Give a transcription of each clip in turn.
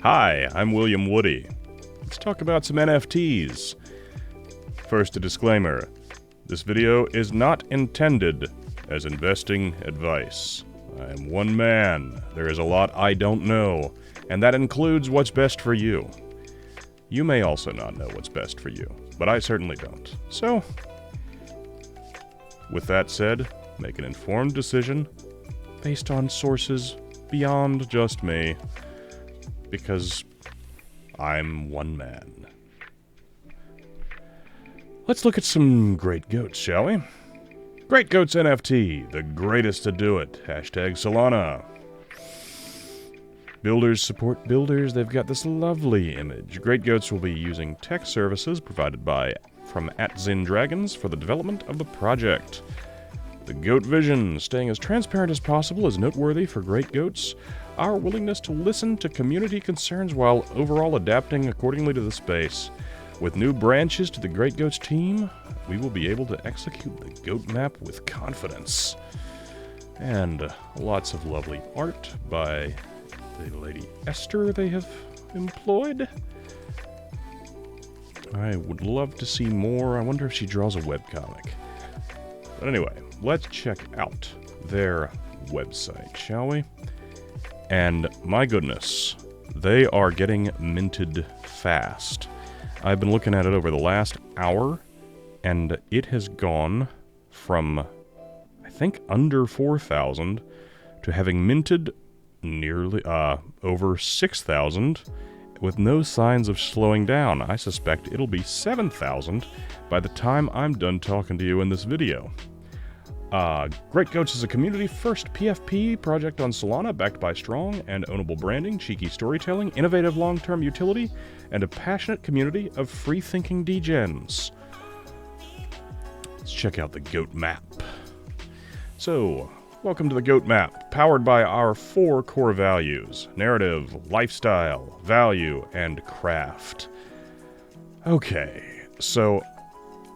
Hi, I'm William Woody. Let's talk about some NFTs. First, a disclaimer. This video is not intended as investing advice. I am one man. There is a lot I don't know, and that includes what's best for you. You may also not know what's best for you, but I certainly don't. So, with that said, make an informed decision based on sources beyond just me, because I'm one man. Let's look at some great goats, shall we? Great Goats NFT, the greatest to do it. Hashtag Solana. Builders support builders. They've got this lovely image. Great Goats will be using tech services provided from @ZinDragons for the development of the project. The Goat vision, staying as transparent as possible, is noteworthy for Great Goats. Our willingness to listen to community concerns while overall adapting accordingly to the space. With new branches to the Great Goats team, we will be able to execute the Goat map with confidence. And lots of lovely art by the Lady Esther they have employed. I would love to see more. I wonder if she draws a webcomic. But anyway, let's check out their website, shall we? And my goodness, they are getting minted fast. I've been looking at it over the last hour, and it has gone from, I think, under 4,000 to having minted nearly over 6,000 with no signs of slowing down. I suspect it'll be 7,000 by the time I'm done talking to you in this video. Great Goats is a community-first PFP project on Solana, backed by strong and ownable branding, cheeky storytelling, innovative long-term utility, and a passionate community of free-thinking degens. Let's check out the Goat map. So, welcome to the Goat map, powered by our 4 core values: narrative, lifestyle, value, and craft. Okay, so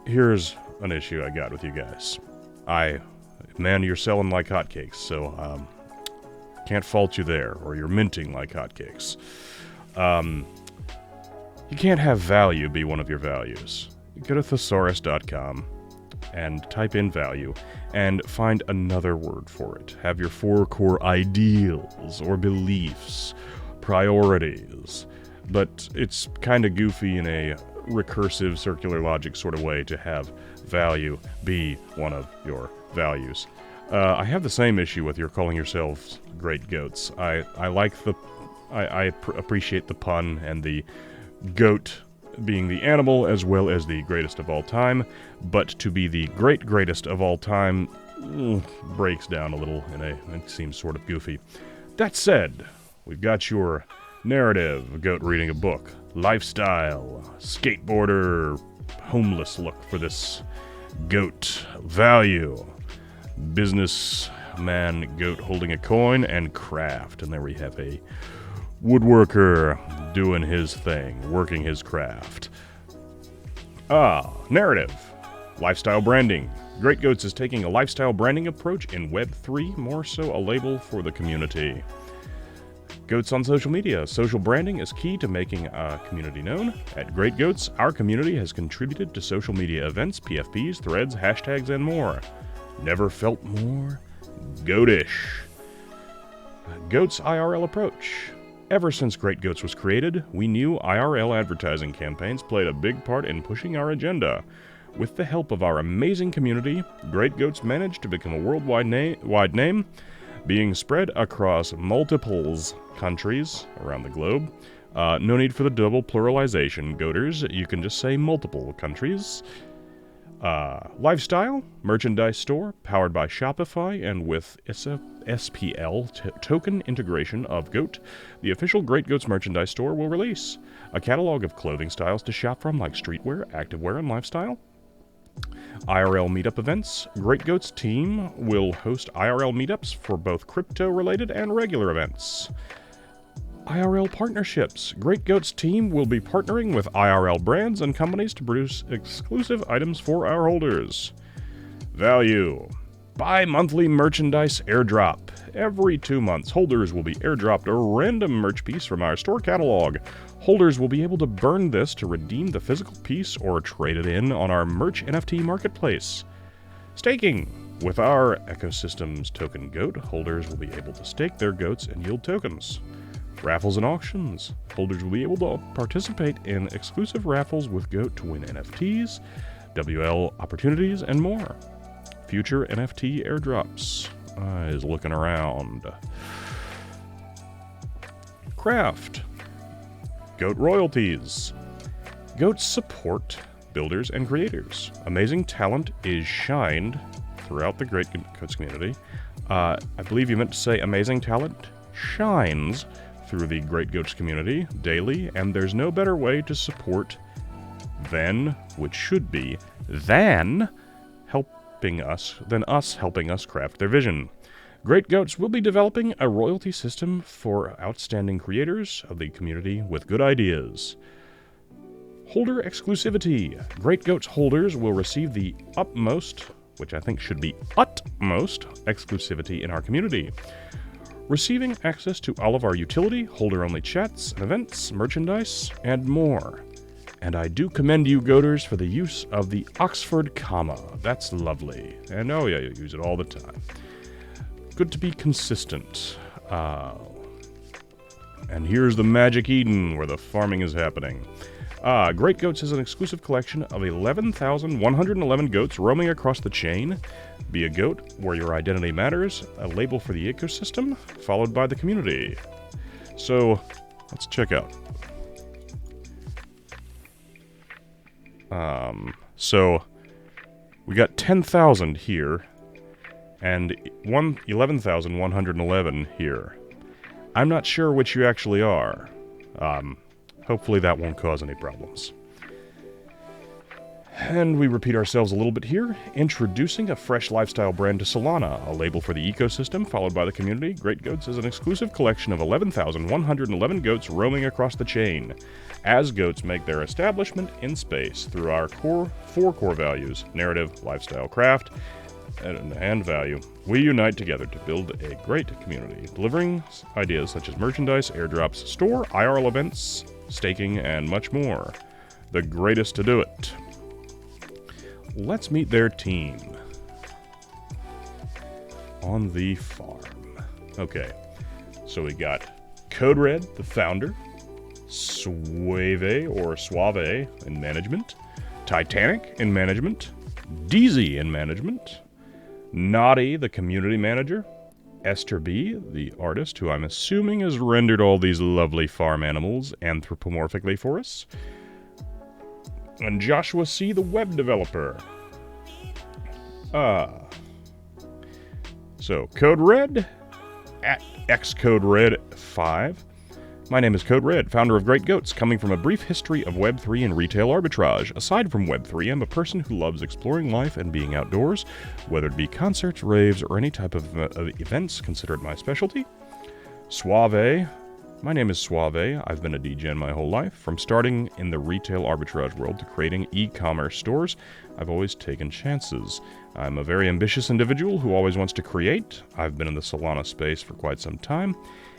here's an issue I got with you guys. Man, you're selling like hotcakes, so can't fault you there, or you're minting like hotcakes. You can't have value be one of your values. Go to thesaurus.com and type in value and find another word for it. Have your 4 core ideals or beliefs, priorities, but it's kind of goofy in a recursive circular logic sort of way to have value be one of your values. I have the same issue with your calling yourselves Great Goats. I appreciate the pun and the goat being the animal as well as the greatest of all time, but to be the greatest of all time breaks down a little and it seems sort of goofy. That said, we've got your narrative, goat reading a book, lifestyle, skateboarder, homeless look for this goat, value, businessman goat holding a coin, and craft. And there we have a woodworker doing his thing, working his craft. Narrative, lifestyle branding. Great Goats is taking a lifestyle branding approach in Web3, more so a label for the community. Goats on social media. Social branding is key to making a community known. At Great Goats, our community has contributed to social media events, PFPs, threads, hashtags, and more. Never felt more goatish. Goats IRL approach. Ever since Great Goats was created, we knew IRL advertising campaigns played a big part in pushing our agenda. With the help of our amazing community, Great Goats managed to become a worldwide name, being spread across multiples countries around the globe. No need for the double pluralization, goaters. You can just say multiple countries. Lifestyle, merchandise store, powered by Shopify and with SPL token integration of Goat, the official Great Goats merchandise store will release a catalog of clothing styles to shop from like streetwear, activewear, and lifestyle. IRL meetup events. Great Goats team will host IRL meetups for both crypto-related and regular events. IRL partnerships. Great Goats team will be partnering with IRL brands and companies to produce exclusive items for our holders. Value. Bi-monthly merchandise airdrop. Every 2 months, holders will be airdropped a random merch piece from our store catalog. Holders will be able to burn this to redeem the physical piece or trade it in on our merch NFT marketplace. Staking. With our ecosystems token goat, holders will be able to stake their goats and yield tokens. Raffles and auctions. Holders will be able to participate in exclusive raffles with goat to win NFTs, WL opportunities, and more. Future NFT airdrops. Eyes looking around. Craft. Goat royalties. Goats support builders and creators. Amazing talent is shined throughout the Great Goats community. I believe you meant to say amazing talent shines through the Great Goats community daily, and there's no better way to support than us helping us craft their vision. Great Goats will be developing a royalty system for outstanding creators of the community with good ideas. Holder exclusivity. Great Goats holders will receive the utmost exclusivity in our community, receiving access to all of our utility, holder-only chats and events, merchandise, and more. And I do commend you, Goaters, for the use of the Oxford comma. That's lovely. And oh yeah, you use it all the time. Good to be consistent. And here's the Magic Eden, where the farming is happening. Great Goats is an exclusive collection of 11,111 goats roaming across the chain. Be a goat where your identity matters, a label for the ecosystem, followed by the community. So, let's check out. So we got 10,000 here, and 11,111 here. I'm not sure which you actually are. Hopefully that won't cause any problems. And we repeat ourselves a little bit here. Introducing a fresh lifestyle brand to Solana, a label for the ecosystem, followed by the community. Great Goats is an exclusive collection of 11,111 goats roaming across the chain. As goats make their establishment in space through our four core values, narrative, lifestyle, craft, and value, we unite together to build a great community, delivering ideas such as merchandise, airdrops, store, IRL events, staking, and much more. The greatest to do it. Let's meet their team on the farm. Okay, so we got Code Red, the founder, Suave in management, Titanic in management, DZ in management, Naughty, the community manager, Esther B, the artist, who I'm assuming has rendered all these lovely farm animals anthropomorphically for us, and Joshua C, the web developer. So, Code Red, at xcodered5. My name is Code Red, founder of Great Goats, coming from a brief history of Web3 and retail arbitrage. Aside from Web3, I'm a person who loves exploring life and being outdoors, whether it be concerts, raves, or any type of events considered my specialty. Suave. My name is Suave. I've been a degen my whole life. From starting in the retail arbitrage world to creating e-commerce stores, I've always taken chances. I'm a very ambitious individual who always wants to create. I've been in the Solana space for quite some time,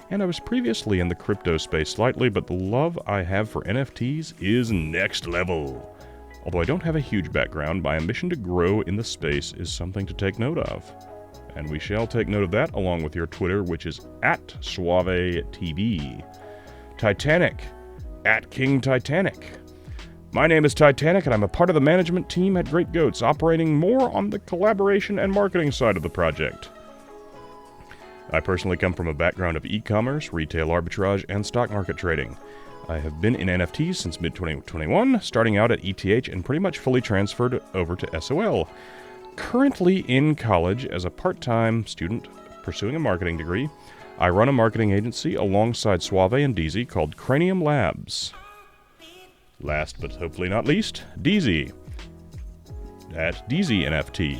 and I was previously in the crypto space slightly, but the love I have for NFTs is next level. Although I don't have a huge background, my ambition to grow in the space is something to take note of. And we shall take note of that along with your Twitter, which is @SuaveTV. Titanic, @KingTitanic. My name is Titanic, and I'm a part of the management team at Great Goats, operating more on the collaboration and marketing side of the project. I personally come from a background of e-commerce, retail arbitrage, and stock market trading. I have been in NFTs since mid-2021, starting out at ETH and pretty much fully transferred over to SOL. Currently in college as a part-time student pursuing a marketing degree, I run a marketing agency alongside Suave and DZ called Cranium Labs. Last but hopefully not least, DZ, at DZ NFT.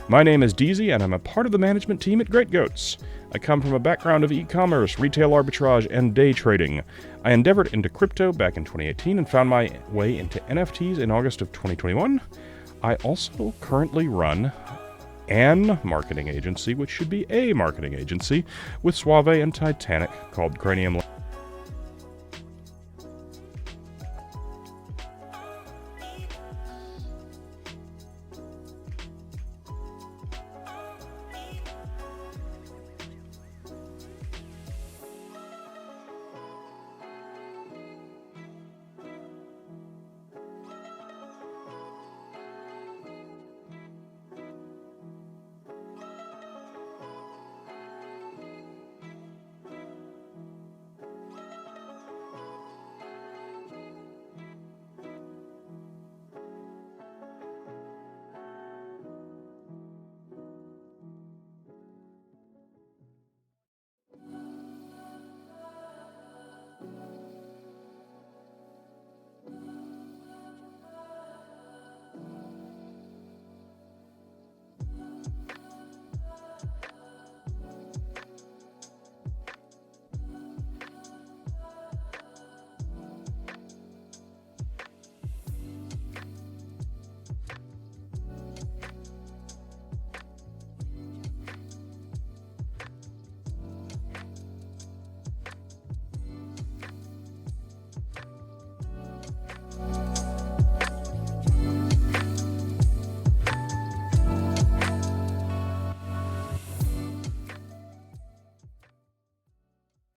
My name is DZ, and I'm a part of the management team at Great Goats. I come from a background of e-commerce, retail arbitrage, and day trading. I endeavored into crypto back in 2018 and found my way into NFTs in August of 2021. I also currently run an marketing agency, which should be a marketing agency, with Suave and Titanic, called Cranium